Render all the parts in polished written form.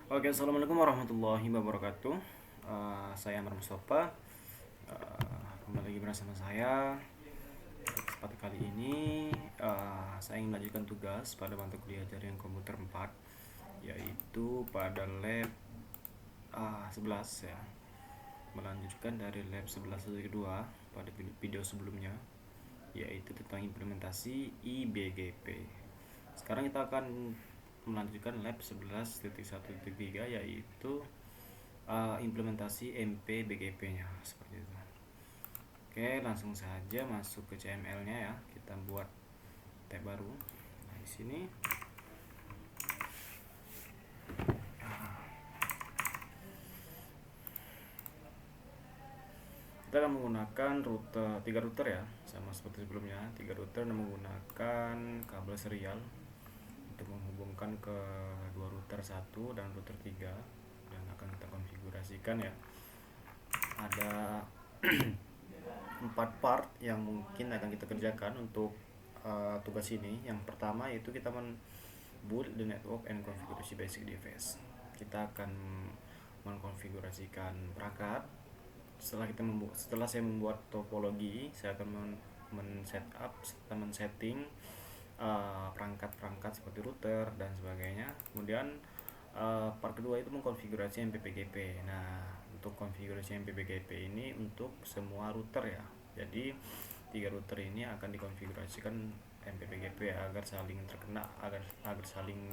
Oke, assalamualaikum warahmatullahi wabarakatuh. Saya Amar Mustafa. Kembali lagi bersama saya. Kesempatan kali ini saya ingin melanjutkan tugas pada mata kuliah jaringan komputer 4, yaitu pada lab 11 ya. Melanjutkan dari lab 11 kedua pada video sebelumnya, yaitu tentang implementasi IBGP. Sekarang kita akan melanjutkan lab 11.1.3, yaitu implementasi MP-BGP-nya seperti itu. Oke, langsung saja masuk ke CML-nya ya. Kita buat tab baru. Nah, di sini kita akan menggunakan tiga router ya, sama seperti sebelumnya. Tiga router yang menggunakan kabel serial untuk menghubungkan ke dua router 1 dan router 3, dan akan kita konfigurasikan ya. Ada 4 part yang mungkin akan kita kerjakan untuk tugas ini. Yang pertama yaitu kita build the network and configuration basic device. Kita akan mengkonfigurasikan perangkat. Setelah saya membuat topologi, saya akan men-setting perangkat-perangkat seperti router dan sebagainya. Kemudian part kedua itu mengkonfigurasi MPBGP. Nah, untuk konfigurasi MPBGP ini untuk semua router ya. Jadi tiga router ini akan dikonfigurasikan MPBGP agar saling agar saling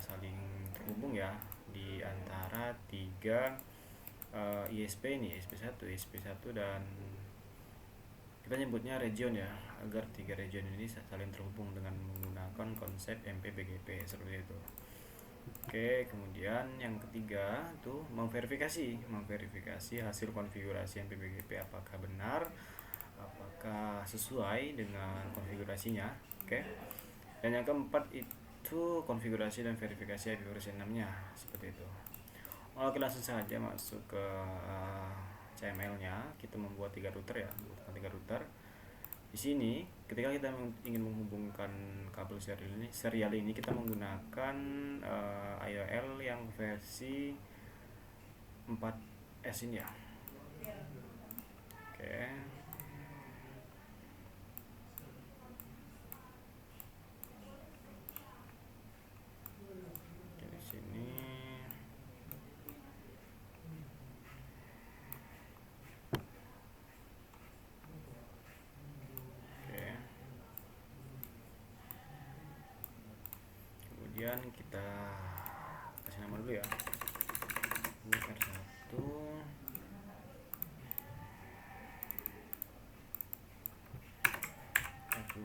saling terhubung ya di antara tiga ISP ini, ISP1, ISP1 dan kita nyebutnya region ya, agar tiga region ini saling terhubung dengan menggunakan konsep MPBGP seperti itu. Oke, kemudian yang ketiga itu memverifikasi hasil konfigurasi MPBGP apakah benar, apakah sesuai dengan konfigurasinya. Oke. Dan yang keempat itu konfigurasi dan verifikasi IP versi 6-nya seperti itu. Oke, langsung saja masuk ke CML-nya. Kita membuat tiga router ya, tiga router. Di sini ketika kita ingin menghubungkan kabel serial ini kita menggunakan IOL yang versi 4S ini ya. Oke. Di sini kemudian kita kasih nama dulu ya, ini R1, R2,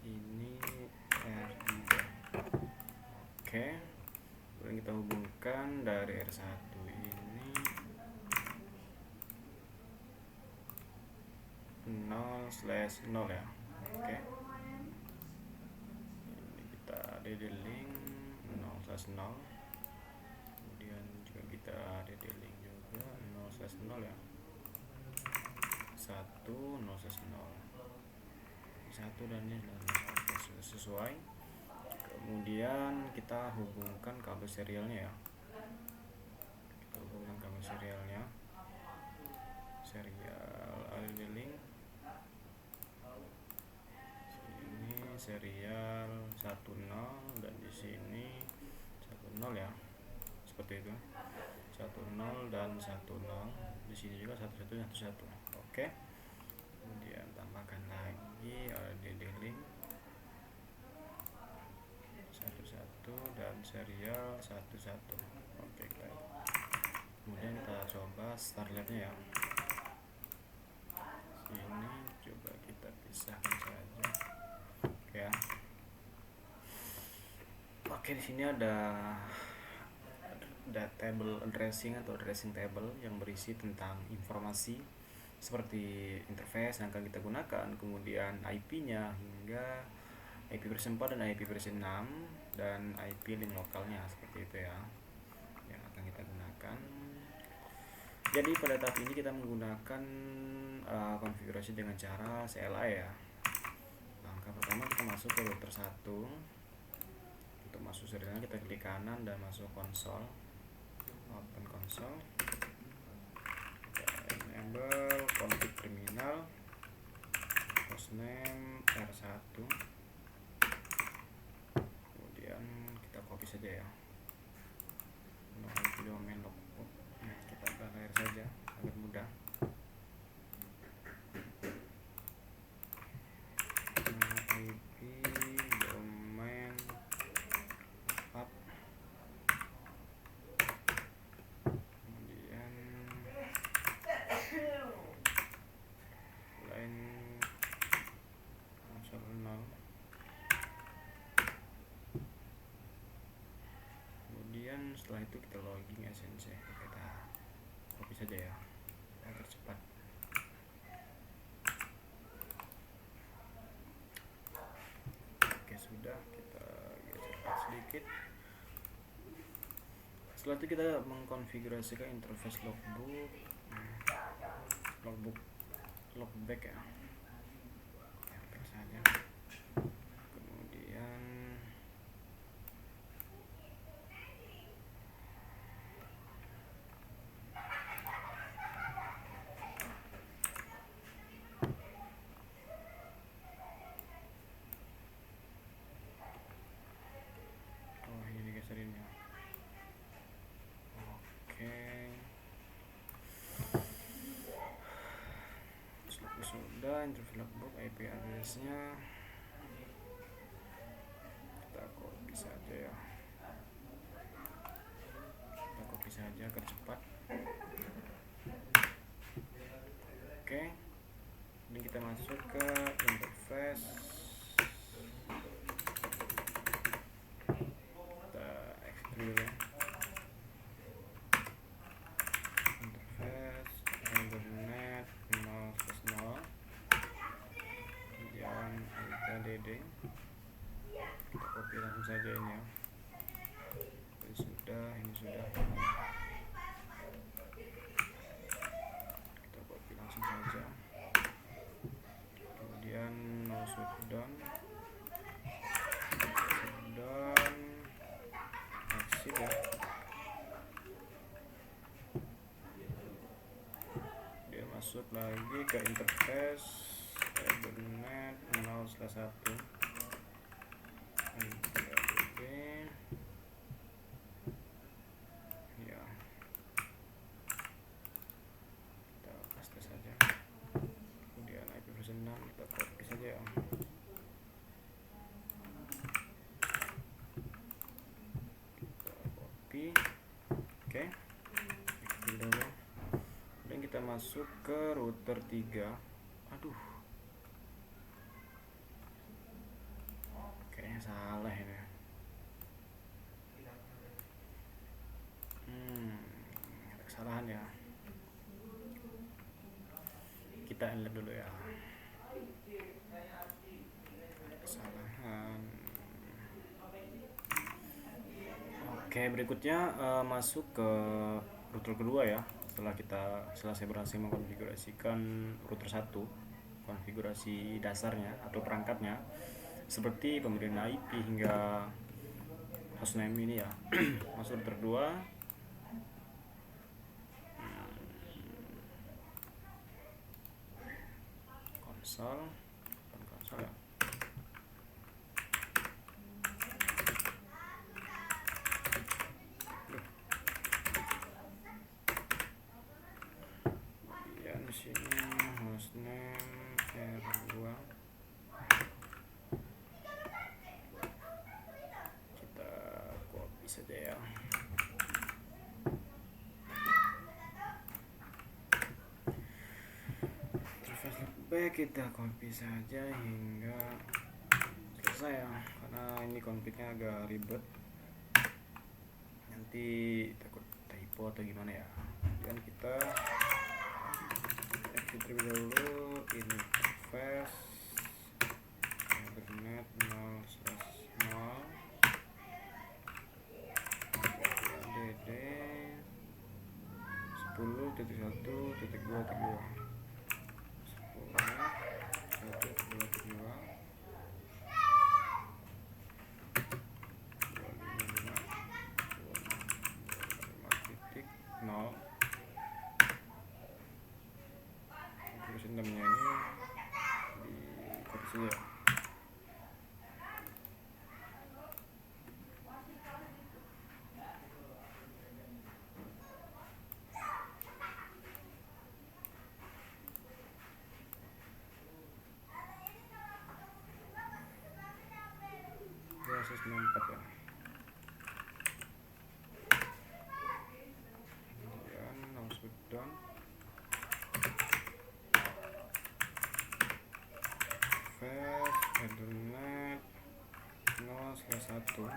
ini R3. Oke, kemudian kita hubungkan dari R1 ini 0/0 ya. Oke, ini kita DD-Link 0/0, kemudian juga kita DD-Link juga 0/0 ya, 1 0/0, 1 dan ini sesuai. Kemudian kita hubungkan kabel serialnya ya, serial LED-Link sini serial 10 dan di sini 10 ya, seperti itu, 10 dan 10, di sini juga 1111. Oke, kemudian tambahkan lagi LED-Link 11 dan serial 11. Oke, kemudian kita coba start lab-nya ya. Ini coba kita pisahkan saja. Oke ya. Oke, di sini ada table addressing atau addressing table yang berisi tentang informasi seperti interface yang akan kita gunakan, kemudian IP-nya hingga IP versi 4 dan IP versi 6 dan IP link lokalnya seperti itu ya yang akan kita gunakan. Jadi pada tahap ini kita menggunakan konfigurasi dengan cara CLI ya. Langkah pertama kita masuk ke router 1. Untuk masuk serialnya kita klik kanan dan masuk konsol, open konsol, kita enable config terminal, hostname R1, kemudian kita copy saja ya, IP domain logbook, kita lahir saja agar mudah. IP domain up, kemudian line konsol 0, kemudian setelah itu kita login SNC, kita copy saja ya agar cepat. Oke, sudah, kita geser sedikit. Setelah itu kita mengkonfigurasikan interface logback ya, back saja. Kemudian ini digeserin ya. Oke, sudah interface logbook, IP address-nya kita copy saja ya, kita copy saja agar cepat. Oke, ini kita masuk ke interface, kita exit dulu ya. Interface Ethernet 0/0, kemudian IKDD, kita copy langsung saja ini ya. Ini sudah, kita copy langsung saja. Kemudian no shutdown, exit ya. Dia masuk lagi ke interface Ethernet 0/1, ya, kita paste saja. Kemudian IP version 6 kita copy saja ya. Kita copy. Oke, dulu. Dan kita masuk ke router 3. Aduh, kayaknya salah ini. Ada kesalahan ya. Kita inlet dulu ya. Ada kesalahan. Oke, berikutnya masuk ke router kedua ya. Setelah kita selesai berhasil mengkonfigurasikan router 1, konfigurasi dasarnya atau perangkatnya seperti pemberian IP hingga hostname ini ya. Masuk router 2, konsol ya. Kemudian di sini hostname R2, kita copy saja ya. Interface logback kita copy saja hingga selesai ya, karena ini config-nya agak ribet, nanti takut typo atau gimana ya. Kemudian kita exit terlebih dahulu, interface Ethernet 0/0, DD 10.1.2.2, 10.1.2.2, 4 ya. Kemudian output down fast ethernet 0/1.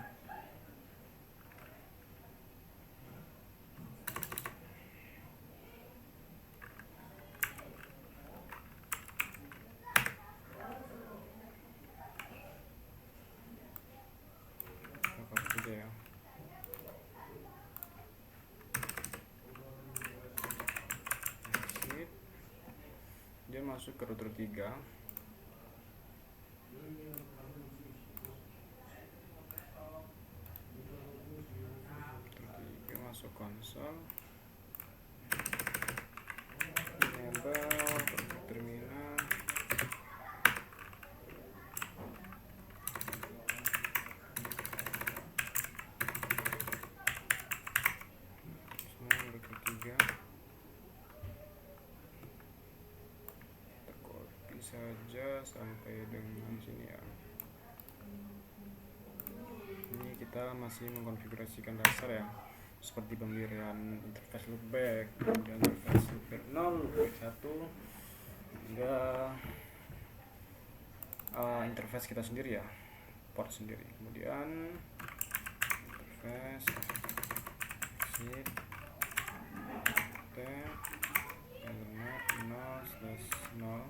Ya. Exit. Dia masuk ke router 3. Masuk konsol, enable terminal, router 3. Kita copy saja sampai dengan sini ya. Ini kita masih mengkonfigurasikan dasar ya, seperti pemberian interface loopback, kemudian interface loopback 0, loopback 1, hingga interface kita sendiri ya, port sendiri. Kemudian interface exit tab internet 0/0 serial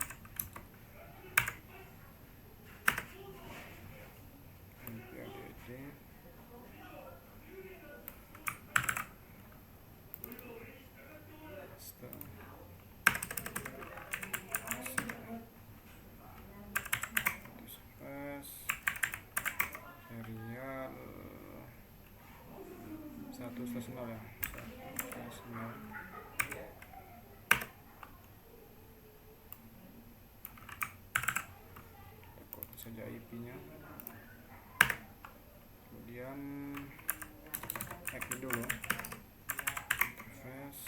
1/0 ya, 1/0. Copy saja IP-nya. Kemudian exit dulu interface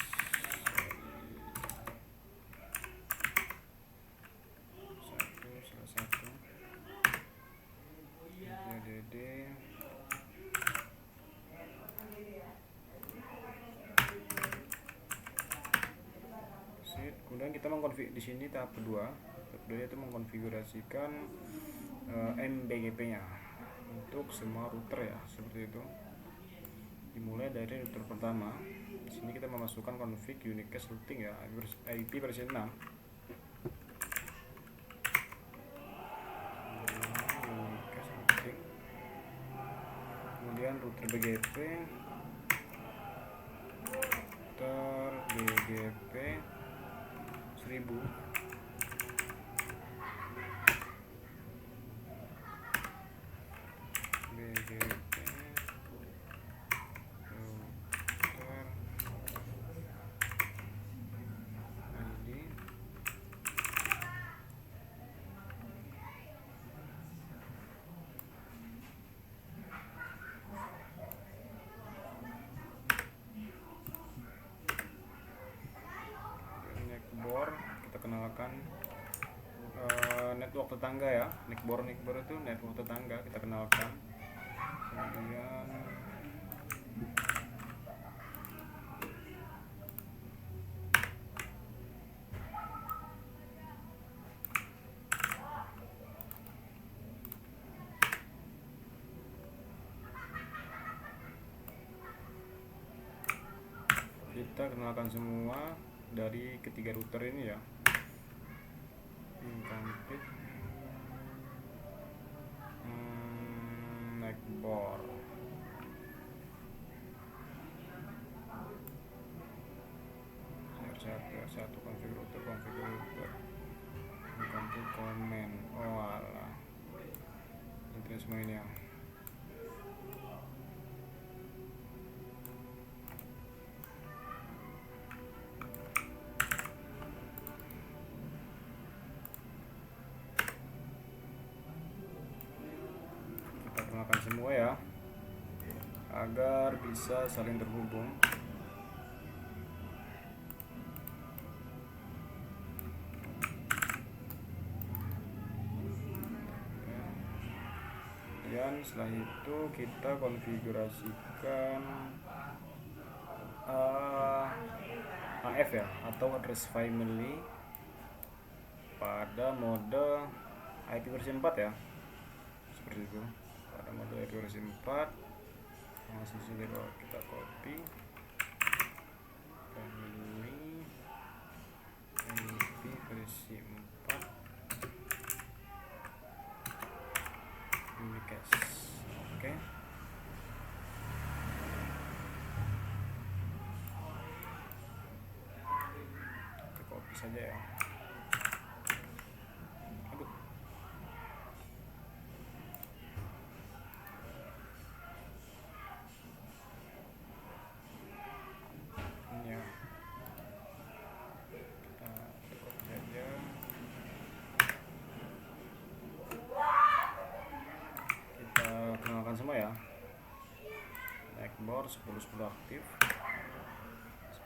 1/1 DD. Kemudian kita mengkonfigurasi di sini tahap kedua. Tahap kedua itu mengkonfigurasikan MBGP-nya untuk semua router ya, seperti itu. Dimulai dari router pertama. Di sini kita memasukkan config unicast routing ya, IP versi 6. Kemudian router BGP, router BGP 1000, BGP router ID. Neckboard kita kenalkan network tetangga ya. Neckboard itu network tetangga kita kenalkan. Kemudian kita kenalkan semua dari ketiga router ini ya. Incomplete neckboard, satu konfigurator incomplete command. Oh alah, itu semua ini ya. Perkenalkan semua ya, agar bisa saling terhubung. Kemudian setelah itu kita konfigurasikan AF ya, atau address family pada mode IP versi 4 ya, seperti itu. Pada mode IP versi 4 langsung saja kita copy family IP versi 4 unicast. Oke. Kita copy saja ya. Semua ya, Neckboard 10 aktif,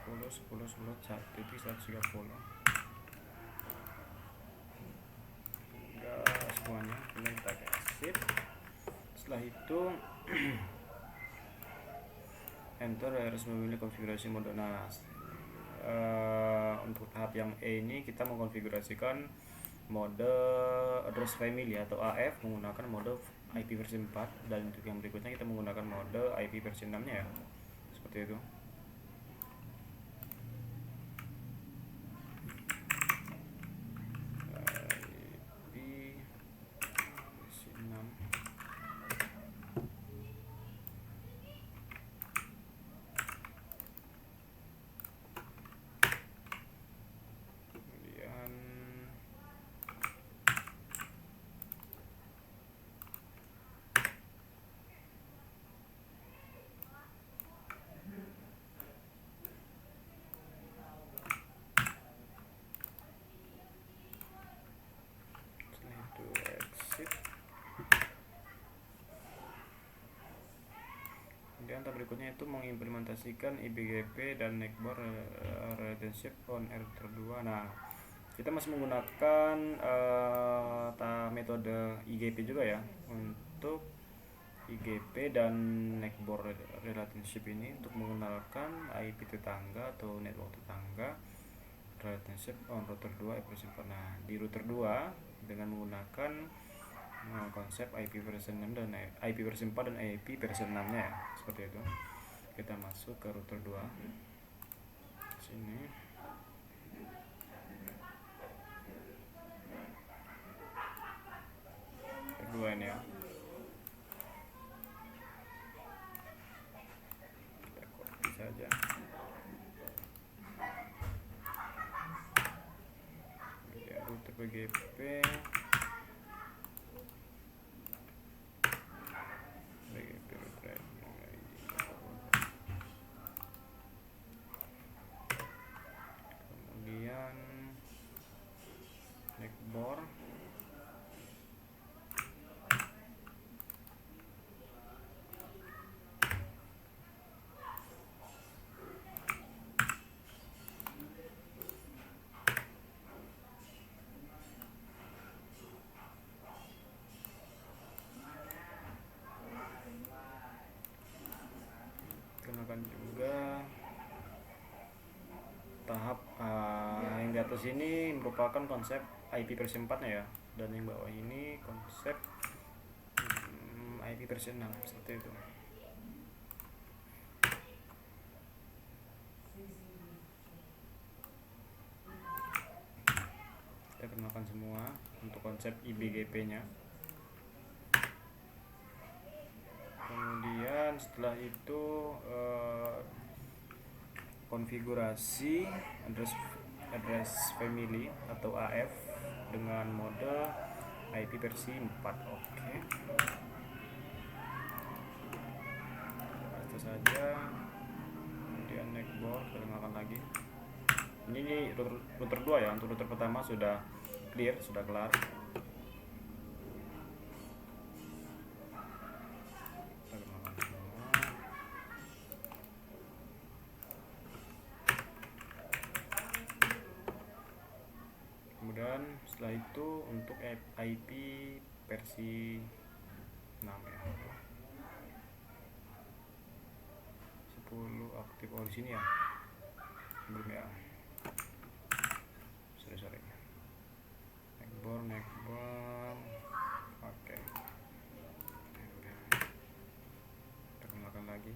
10 TV 130 enggak semuanya. Kemudian kita exit. Setelah itu enter, harus memilih konfigurasi mode. Nah, untuk tahap yang E ini kita mengkonfigurasikan mode address family atau AF menggunakan mode IP versi 4, dan untuk yang berikutnya kita menggunakan mode IP versi 6 nya ya, seperti itu. IP versi 6. Kemudian tahap berikutnya itu mengimplementasikan IBGP dan Neckboard relationship on router 2. Nah, kita masih menggunakan metode IGP juga ya untuk IGP dan Neckboard relationship ini, untuk mengenalkan IP tetangga atau network tetangga relationship on router 2 versi 4. Nah, di router 2 dengan menggunakan konsep IP versi 6 dan IP versi 4 dan IP versi 6 nya ya, seperti itu. Kita masuk ke router 2 sini. Kedua ini ya, kita copy saja. Kemudian router BGP, kemudian Neckboard, kenakan juga tahap yang di atas ini merupakan konsep IP versi 4 nya ya, dan yang bawah ini konsep IP versi 6, seperti itu. Kita kenalkan semua untuk konsep IBGP nya. Kemudian setelah itu konfigurasi address family atau AF dengan mode IP versi 4. Oke. Itu saja. Kemudian Neckboard kita kenalkan lagi. Ini router 2 ya. Untuk router pertama sudah clear, sudah kelar. Kemudian setelah itu untuk IP versi 6 ya. taruh di sini ya, belum ya, sorry neckboard, oke. Kita kembangkan lagi.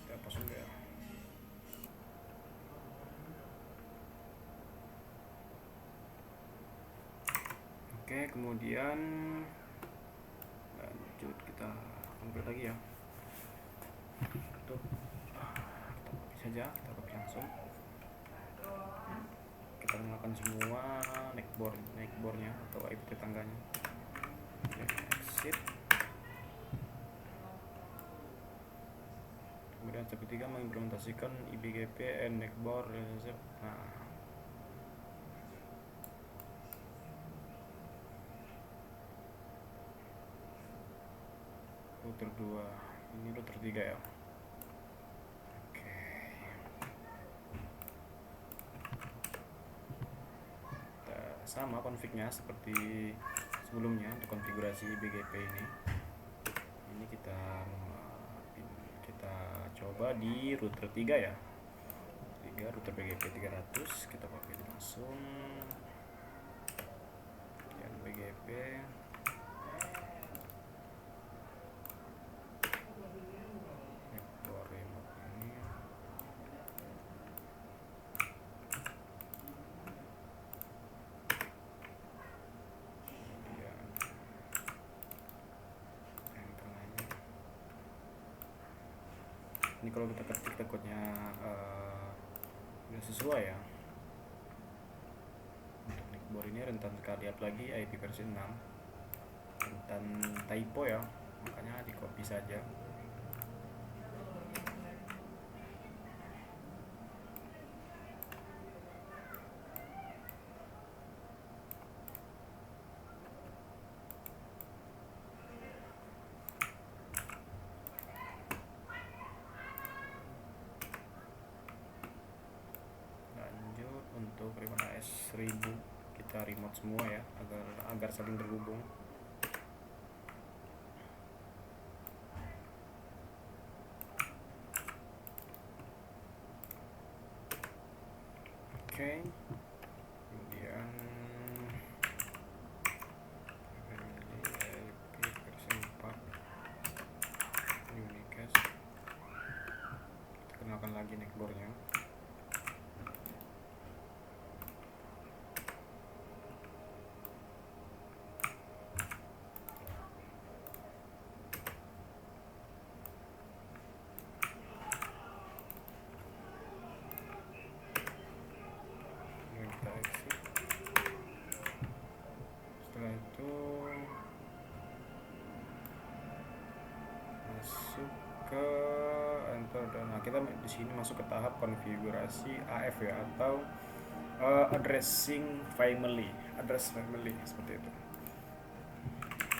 Kita pasang ya. Oke, kemudian lanjut kita ambil lagi ya. Untuk kita copy saja, kita copy langsung. Kita gunakan semua neckboardnya atau IP tetangganya. Exit. Kemudian step ketiga mengimplementasikan IBGP and neckboard. Nah, router 2, ini router 3 ya. Oke. Sama config-nya seperti sebelumnya untuk konfigurasi BGP ini. Ini kita coba di router 3 ya. 3 router BGP 300, kita pakai langsung. Yang BGP ini kalau kita ketik takutnya udah sesuai ya. Untuk neckboard ini rentan sekali, apalagi IP versi 6 rentan typo ya, makanya di copy saja. Untuk remote AS1000 kita remote semua ya, agar saling terhubung. Oke. Kemudian IP versi 4 unicast, kita kenalkan lagi neckboardnya. Setelah itu masuk ke enter, dan kita di sini masuk ke tahap konfigurasi AF ya, atau addressing family, seperti itu.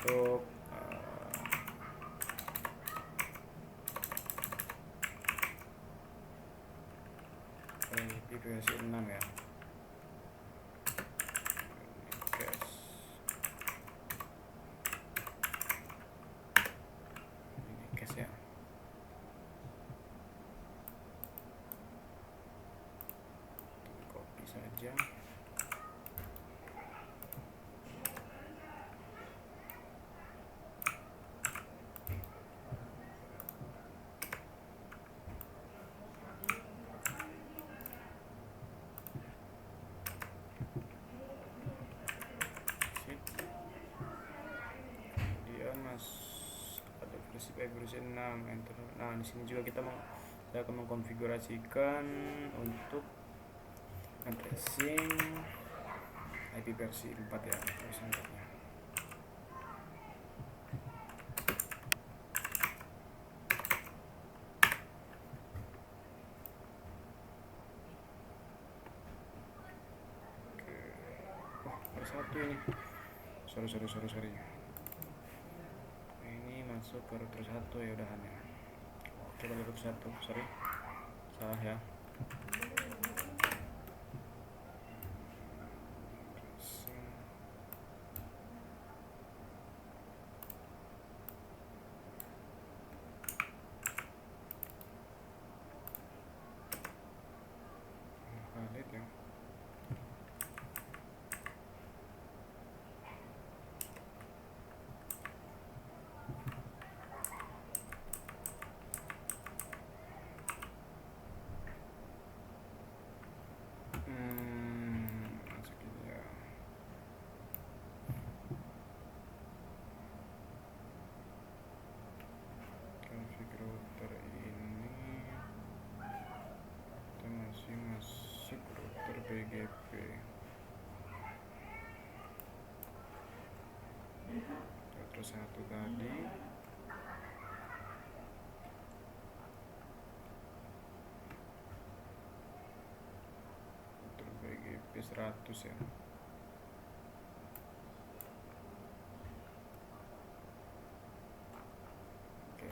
Untuk IP versi 6 ya. Saja. Kemudian ada versi 6 enter. Nah, di sini juga saya akan mengkonfigurasikan untuk addressing IP versi 4 ya, versi 4-nya. Oke. Oh, ada satu ini. Sorry. Ini masuk ke router 1 ya, udahan ya. Coba router 1, sorry. salah ya. Valid ya. Masukin ya. Config router ini kita masih masuk router BGP. Router 1 tadi. Router BGP 100 ya. Oke.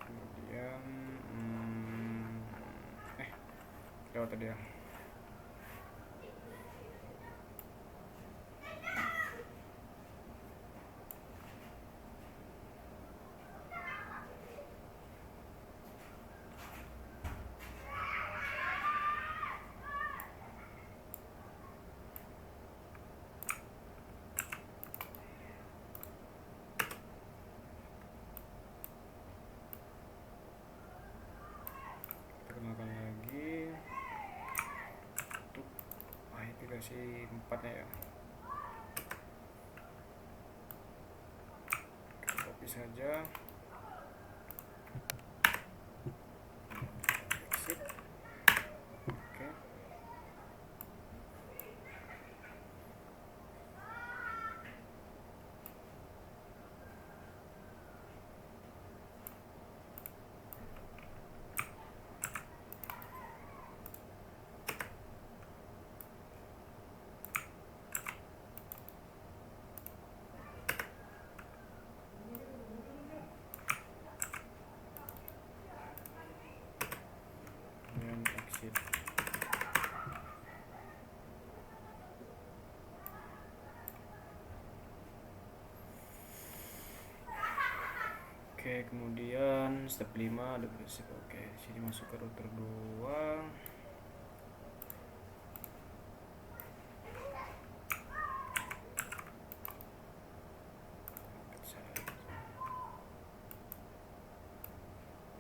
Kemudian lewat tadi ya. Kenalkan lagi untuk IP versi 4 nya ya. Kita copy saja, exit. Oke. Exit. Oke, kemudian step 5 ada prinsip. Oke, di sini masuk ke router 2.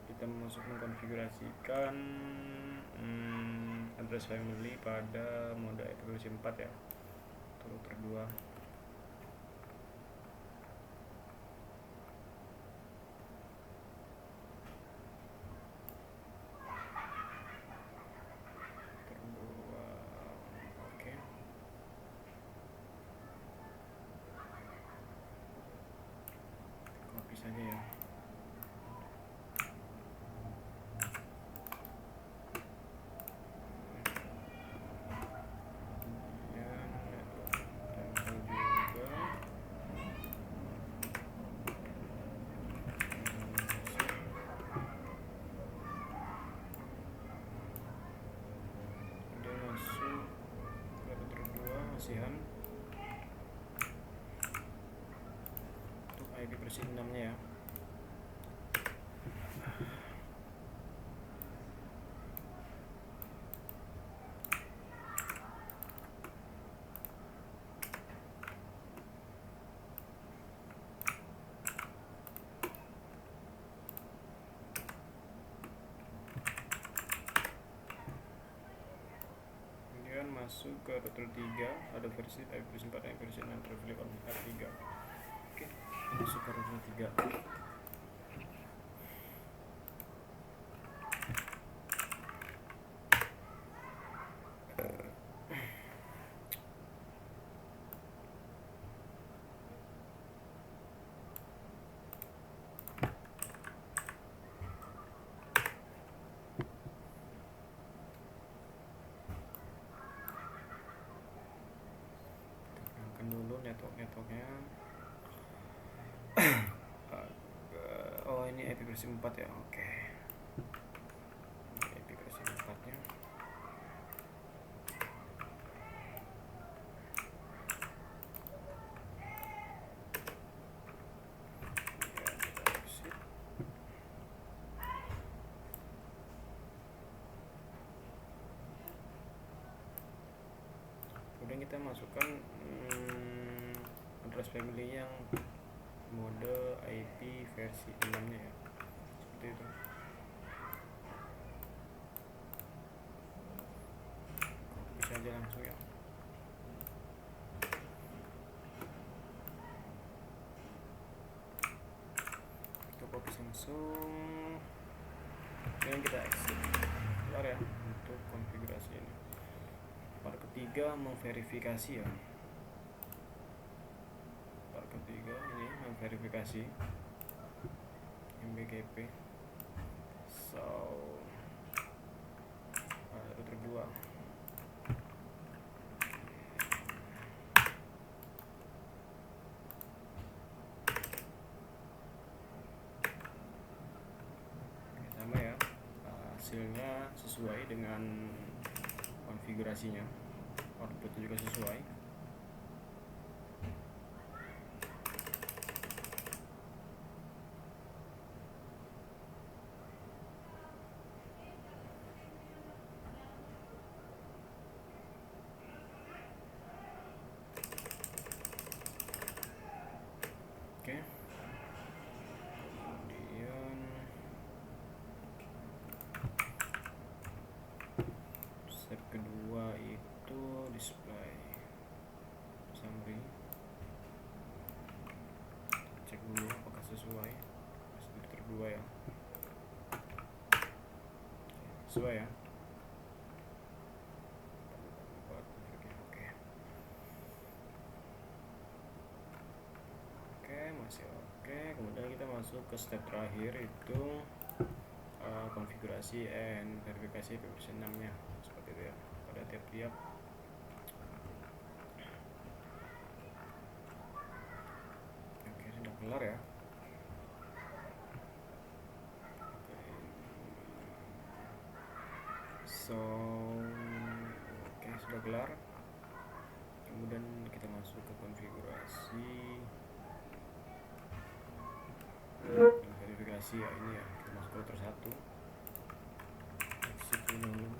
Kita masuk mengkonfigurasikan address family pada mode IPv4 ya, router 2. Oke. Copy saja ya. Masihan untuk IP versi 6 nya ya. Masuk ke router 3, ada versi IPv4 dan versi 6 terpilih konfig 3. Oke, masuk ke router 3. dulu networknya. Oh, ini IP versi 4 ya. Oke. IP versi 4 nya. Kemudian kita masukkan address family yang mode IP versi 6 nya ya, seperti itu. Bisa aja langsung ya. Kita copy langsung dan kita exit. Keluar ya untuk konfigurasi ini. Part ketiga memverifikasi ya. Part ketiga ini memverifikasi MBGP. So router 2. Sama ya, hasilnya sesuai dengan konfigurasinya, outputnya juga sesuai. Oke. Kemudian step kedua itu display summary. Cek dulu apakah sesuai. Router 2 ya. Sesuai ya. Masih oke. Kemudian kita masuk ke step terakhir, itu konfigurasi and verifikasi versi 6 nya, seperti itu ya, pada tiap-tiap. Oke, sudah kelar ya. Oke, sudah kelar. Kemudian kita masuk ke konfigurasi verifikasi ya, ini ya, kita masuk ke router 1. Exit dulu.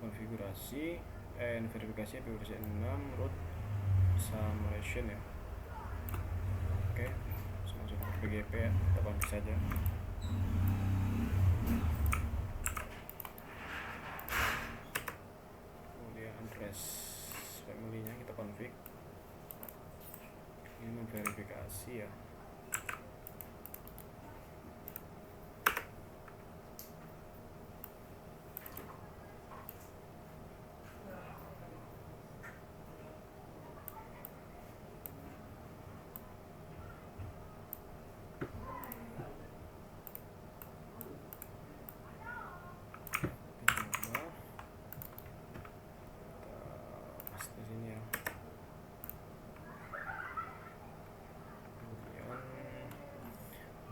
Konfigurasi and verifikasi versi 6 root summation ya. Oke, langsung masuk ke BGP ya, kita config saja. Kemudian address family-nya kita config. Ini memverifikasi ya.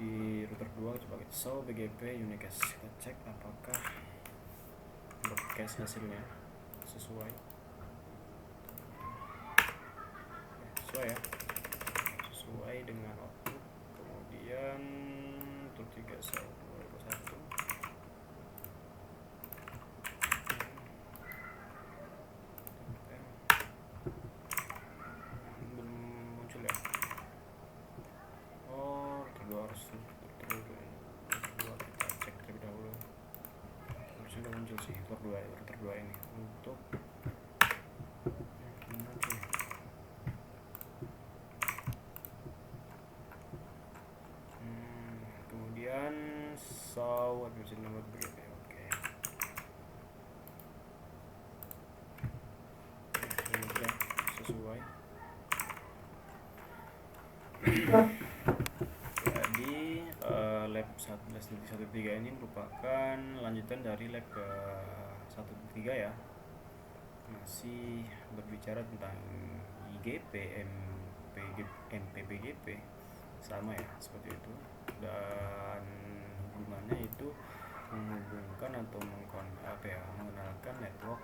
Di router 2 coba kita show BGP unicast, kita cek apakah broadcast hasilnya sesuai. Sesuai ya, sesuai dengan output. Kemudian untuk 3 show 21 belum muncul ya. Kita cek terlebih dahulu. Sudah muncul sih router 2 ini untuk kemudian show versi nomor BGP. Oke. Ya, sesuai. Jadi lab 11.1.3 ini merupakan lanjutan dari lab ke 1.3 ya. masih berbicara tentang IGP, MPBGP, sama ya seperti itu, dan hubungannya itu menghubungkan atau mengenalkan network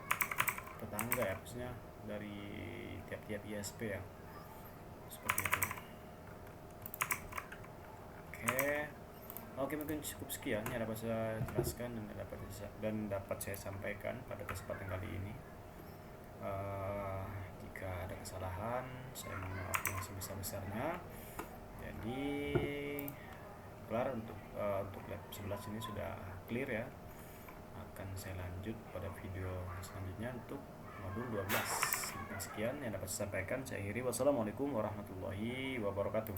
tetangga ya, maksudnya dari tiap-tiap ISP ya, seperti itu. Oke, mungkin cukup sekian yang dapat saya jelaskan dan dapat saya sampaikan pada kesempatan kali ini. Jika ada kesalahan, saya mohon maaf yang sebesar-besarnya. Jadi kelar untuk lab 11 ini sudah clear ya. Akan saya lanjut pada video selanjutnya untuk modul 12. Sekian yang dapat saya sampaikan. Saya akhiri. Wassalamualaikum warahmatullahi wabarakatuh.